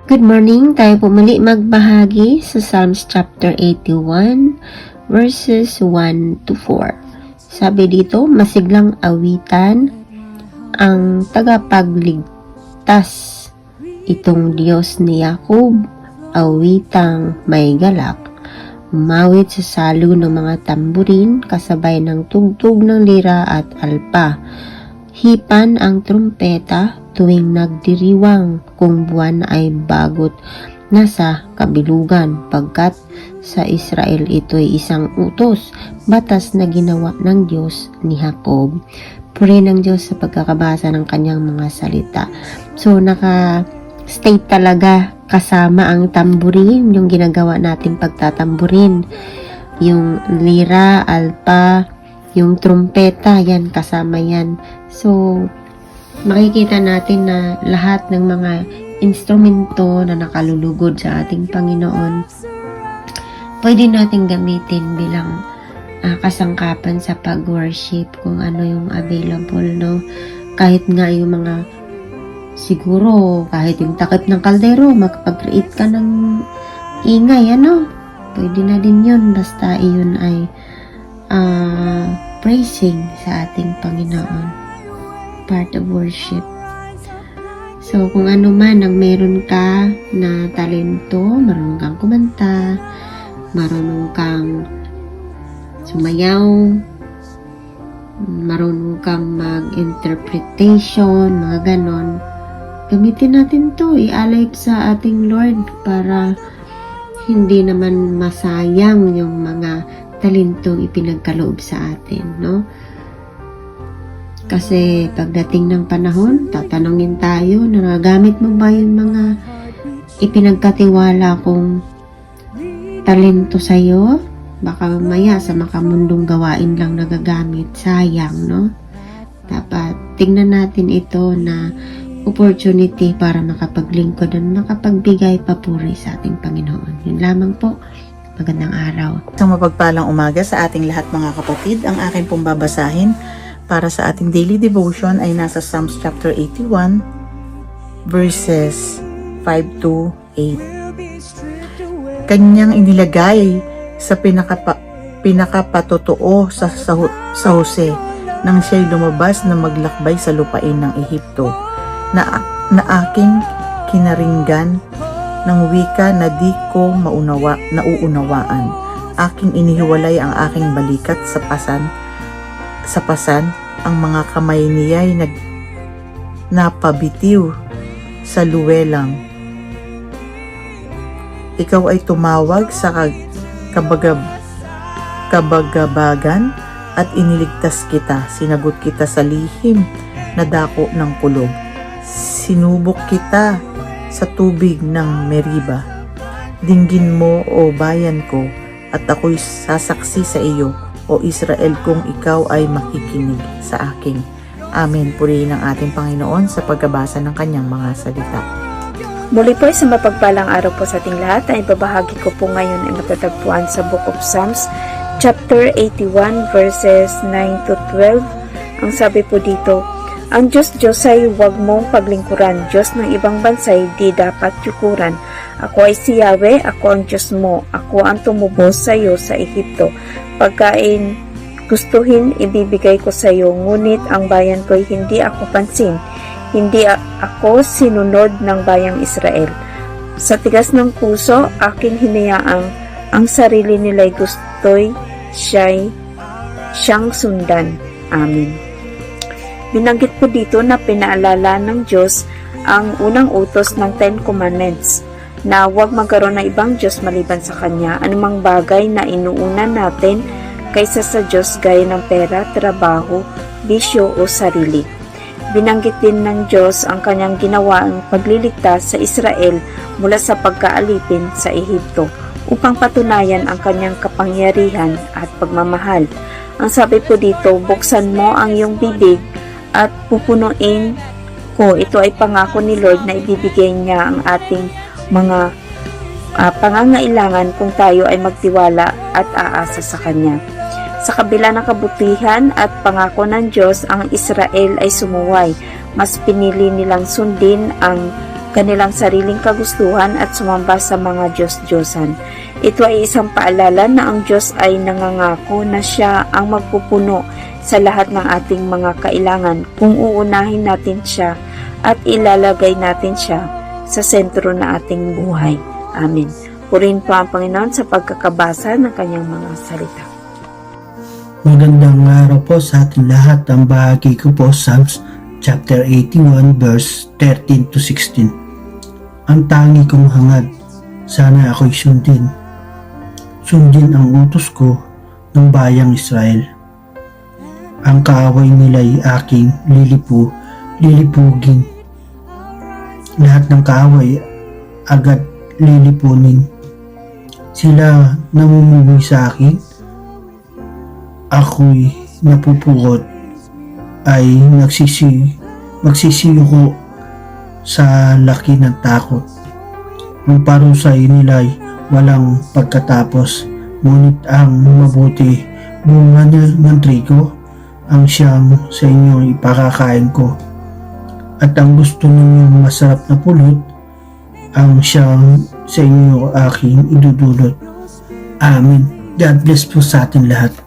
Good morning, tayo po muli magbahagi sa Psalms chapter 81 verses 1 to 4. Sabi dito, masiglang awitan ang tagapagligtas, itong Diyos ni Jacob, awitang may galak. Umawit sa salo ng mga tamburin, kasabay ng tugtog ng lira at alpa. Hipan ang trumpeta tuwing nagdiriwang kung buwan ay bagot nasa kabilugan, pagkat sa Israel ito'y isang utos, batas na ginawa ng Diyos ni Jacob. Purihin ng Diyos sa pagkakabasa ng kanyang mga salita. So naka-state talaga kasama ang tamburin, yung ginagawa natin pagtatamburin, yung lira, alpa, yung trumpeta, yan kasama yan. So makikita natin na lahat ng mga instrumento na nakalulugod sa ating Panginoon, pwede natin gamitin bilang kasangkapan sa pag-worship, kung ano yung available, no? Kahit nga yung mga, siguro, kahit yung takip ng kaldero, makapag-create ka ng ingay, ano? Pwede na din yun, basta iyon ay praising sa ating Panginoon. Part of worship. So, kung ano man ang meron ka na talento, marunong kang kumanta, marunong kang sumayaw, marunong kang mag-interpretation, mga ganon, gamitin natin to, i-alay sa ating Lord para hindi naman masayang yung mga talentong ipinagkaloob sa atin, no? Kasi pagdating ng panahon, tatanungin tayo, nagagamit mo ba yung mga ipinagkatiwala kong talento sa'yo? Baka mamaya sa makamundong gawain lang nagagamit. Sayang, no? Dapat tingnan natin ito na opportunity para makapaglingkod at makapagbigay papuri sa ating Panginoon. Yun lamang po. Magandang araw. Isang mapagpalang umaga sa ating lahat, mga kapatid. Ang akin pong babasahin para sa ating daily devotion ay nasa Psalms chapter 81 verses 5 to 8. Kanyang inilagay sa pinakapatotoo sa Hose nang siya'y lumabas na maglakbay sa lupain ng Ehipto, na aking kinaringgan ng wika na di ko nauunawaan. Aking inihiwalay ang aking balikat sa pasan, ang mga kamay niya'y napabitiw sa luwelang. Ikaw ay tumawag sa kabagabagan at iniligtas kita. Sinagot kita sa lihim na dako ng kulog. Sinubok kita sa tubig ng Meriba. Dinggin mo, o bayan ko, at ako'y sasaksi sa iyo, o Israel, kung ikaw ay makikinig sa akin. Amen. Purihin ang ating Panginoon sa pagbabasa ng kanyang mga salita. Muli po, isang mapagpalang araw po sa ating lahat. Ay babahagi ko po ngayon ay matatagpuan sa Book of Psalms, chapter 81, verses 9 to 12. Ang sabi po dito, ang Diyos ay huwag mong paglingkuran. Diyos ng ibang bansay di dapat yukuran. Ako ay si Yahweh, ako ang Diyos mo. Ako ang tumubos sa iyo sa Ehipto. Pagkain gustuhin, ibibigay ko sa iyo. Ngunit ang bayan ko'y hindi ako pansin. Hindi ako sinunod ng bayang Israel. Sa tigas ng puso, aking hinayaang ang sarili nila'y gusto'y siyang sundan. Amen. Binanggit po dito na pinaalala ng Diyos ang unang utos ng 10 Commandments na huwag magkaroon ng ibang Diyos maliban sa Kanya, anumang bagay na inuuna natin kaysa sa Diyos gaya ng pera, trabaho, bisyo o sarili. Binanggit din ng Diyos ang Kanyang ginawaang pagliligtas sa Israel mula sa pagkaalipin sa Ehipto upang patunayan ang Kanyang kapangyarihan at pagmamahal. Ang sabi po dito, buksan mo ang iyong bibig at pupunuin ko. Ito ay pangako ni Lord na ibibigay niya ang ating mga pangangailangan kung tayo ay magtiwala at aasa sa Kanya. Sa kabila ng kabutihan at pangako ng Diyos, ang Israel ay sumuway. Mas pinili nilang sundin ang kanilang sariling kagustuhan at sumamba sa mga Diyos-Diyosan. Ito ay isang paalala na ang Diyos ay nangangako na siya ang magpupuno sa lahat ng ating mga kailangan kung uunahin natin siya at ilalagay natin siya sa sentro na ating buhay. Amen. Purihin po ang Panginoon sa pagkakabasa ng kanyang mga salita. Magandang araw po sa ating lahat. Ang bahagi ko po Psalms chapter 81 verse 13 to 16. Ang tangi kong hangad, sana ako'y sundin. Sundin ang utos ko ng bayang Israel. Ang kaaway nila'y aking lilipugin. Lahat ng kaaway agad lilipunin. Sila namumuwi sa akin, ako'y napupukot, ay magsisiyuko sa laki ng takot. Ang parusay nila'y walang pagkatapos, ngunit ang mabuti bunga ng trigo ang siyang sa inyo ipakakain ko. At ang gusto ninyong masarap na pulot ang siyang sa inyo aking idudulot. Amen. God bless po sa ating lahat.